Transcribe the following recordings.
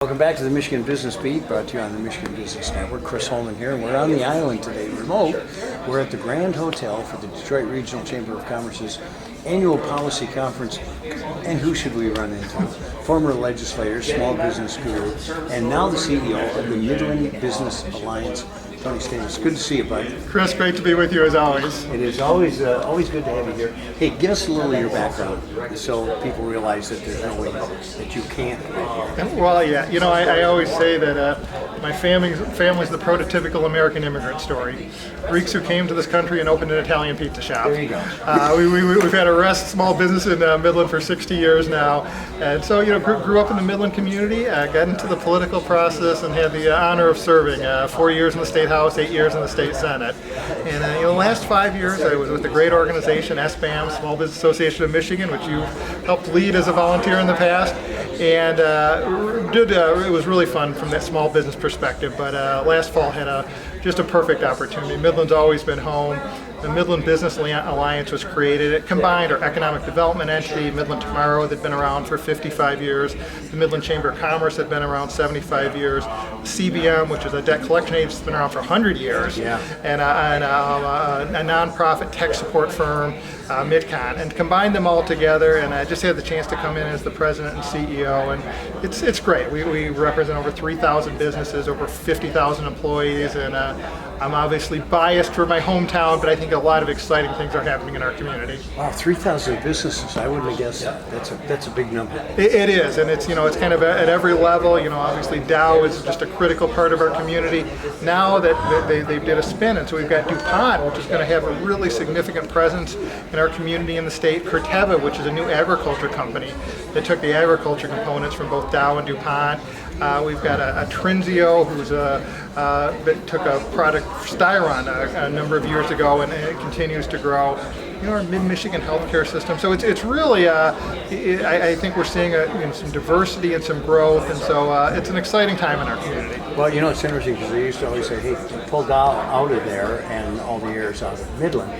Welcome back to the Michigan Business Beat, brought to you on the Michigan Business Network. Chris Holman here, and we're on the island today, remote. We're at the Grand Hotel for the Detroit Regional Chamber of Commerce's annual policy conference. And who should we run into? Former legislator, small business guru, and now the CEO of the Midland Business Alliance, Tony Stamas. Good to see you, bud. Chris, great to be with you as always. It is always good to have you here. Hey, give us a little of your background so people realize that there's no way that you can't right here. Well, yeah, I always say that my family's the prototypical American immigrant story. Greeks who came to this country and opened an Italian pizza shop. There you go. We've had a small business in Midland for 60 years now, and so grew up in the Midland community, got into the political process, and had the honor of serving 4 years in the state house, 8 years in the state senate. And the last 5 years I was with the great organization SBAM, Small Business Association of Michigan, which you helped lead as a volunteer in the past, and it was really fun from that small business perspective. But last fall had just a perfect opportunity. Midland's always been home. The Midland Business Alliance was created. It combined our economic development entity, Midland Tomorrow, that had been around for 55 years, the Midland Chamber of Commerce had been around 75 years, CBM, which is a debt collection agency that's been around for 100 years, and a nonprofit tech support firm, Midcon, and combined them all together. And I just had the chance to come in as the president and CEO, and it's great. We represent over 3,000 businesses, over 50,000 employees, and I'm obviously biased for my hometown, but I think a lot of exciting things are happening in our community. Wow, 3,000 businesses! I wouldn't have guessed that. That's a big number. It is, and it's kind of at every level. Obviously Dow is just a critical part of our community. Now that they did a spin, and so we've got DuPont, which is going to have a really significant presence in our community in the state. Corteva, which is a new agriculture company that took the agriculture components from both Dow and DuPont. We've got a Trinzio, who's that took a product, Styron, a number of years ago, and it continues to grow. Our mid-Michigan healthcare system. So it's really, I think we're seeing some diversity and some growth, and so it's an exciting time in our community. Well, it's interesting because they used to always say, hey, pull Dow out of there and all the heirs out of Midland.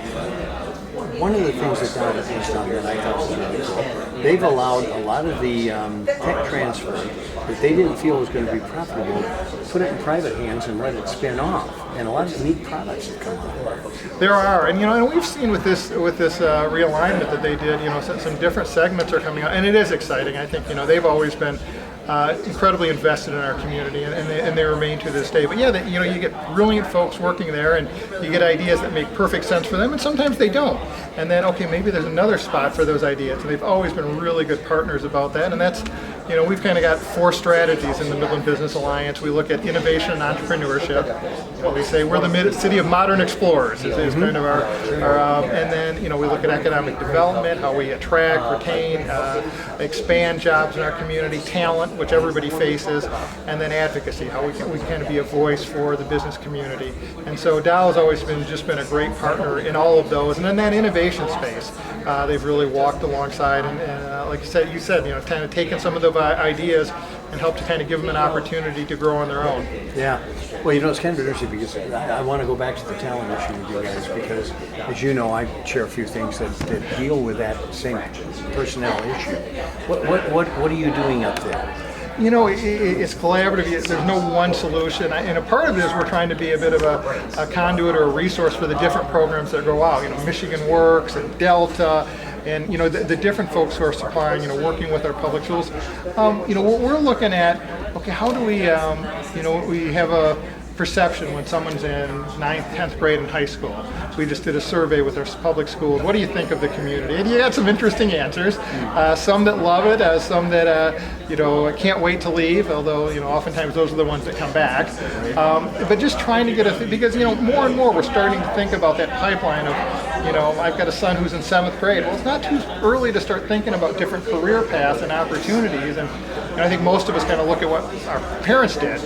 One of the things that Dow has done that I thought was really cool, they've allowed a lot of the tech transfer that they didn't feel was going to be profitable, put it in private hands and let it spin off. And a lot of neat products have come out. There are, and we've seen with this realignment that they did, some different segments are coming out, and it is exciting. I think they've always been incredibly invested in our community, and they remain to this day. But yeah, you get brilliant folks working there, and you get ideas that make perfect sense for them, and sometimes they don't. And then, okay, maybe there's another spot for those ideas. And they've always been really good partners about that, and that's, we've kind of got 4 strategies in the Midland Business Alliance. We look at innovation and entrepreneurship. We say we're the city of modern explorers is kind of our and then we look at economic development, how we attract, retain, expand jobs in our community, talent, which everybody faces, and then advocacy, how we can be a voice for the business community. And so Dow has always been a great partner in all of those. And then that innovation space, they've really walked alongside and like you said, kind of taken some of the ideas and helped to kind of give them an opportunity to grow on their own. Yeah. Well, it's kind of interesting because I want to go back to the talent issue with you guys because, as you know, I share a few things that deal with that same personnel issue. What are you doing up there? It's collaborative. There's no one solution. And a part of it is we're trying to be a bit of a conduit or a resource for the different programs that go out. Michigan Works and Delta, and the different folks who are supplying, working with our public schools. We're looking at, okay, how do we, we have a perception when someone's in 9th, 10th grade in high school. So we just did a survey with our public schools. What do you think of the community? And you got some interesting answers. Some that love it, some that can't wait to leave. Although oftentimes those are the ones that come back. But just trying to get because more and more we're starting to think about that pipeline of I've got a son who's in 7th grade. Well, it's not too early to start thinking about different career paths and opportunities. And I think most of us kind of look at what our parents did.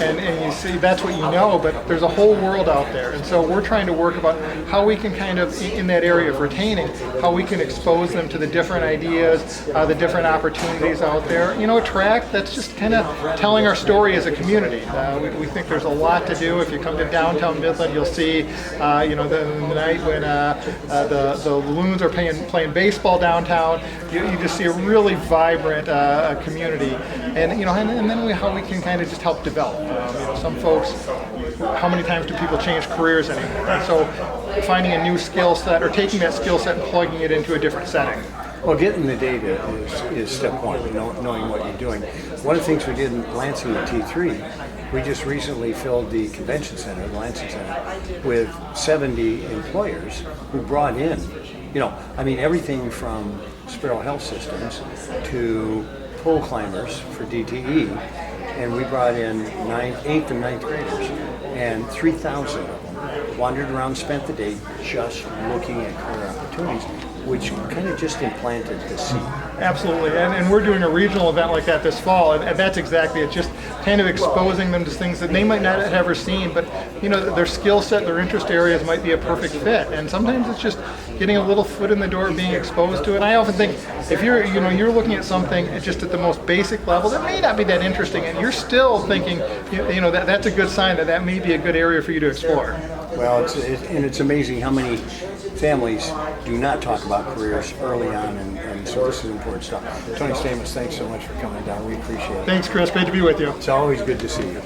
and you see that's what you know, but there's a whole world out there. And so we're trying to work about how we can kind of, in that area of retaining, how we can expose them to the different ideas, the different opportunities out there. A track that's just kind of telling our story as a community. We think there's a lot to do. If you come to downtown Midland, you'll see, the night when the Loons are playing baseball downtown, you just see a really vibrant community. And and then how we can kind of just help develop. Some folks, how many times do people change careers anymore? And so finding a new skill set or taking that skill set and plugging it into a different setting. Well, getting the data is step one, knowing what you're doing. One of the things we did in Lansing at T3, we just recently filled the convention center, the Lansing Center, with 70 employers who brought in, everything from Sparrow Health Systems to pole climbers for DTE, and we brought in 8th and 9th graders, and 3,000 of them wandered around, spent the day just looking at career opportunities, which kind of just implanted the seed. Absolutely, and we're doing a regional event like that this fall, and that's exactly it, just kind of exposing them to things that they might not have ever seen, but their skill set, their interest areas might be a perfect fit, and sometimes it's just getting a little foot in the door, being exposed to it. And I often think if you're looking at something just at the most basic level that may not be that interesting, and you're still thinking, that's a good sign that may be a good area for you to explore. Well, it's amazing how many families do not talk about careers early on, and so this is important stuff. Tony Stamas, thanks so much for coming down. We appreciate it. Thanks, Chris. Great to be with you. It's always good to see you.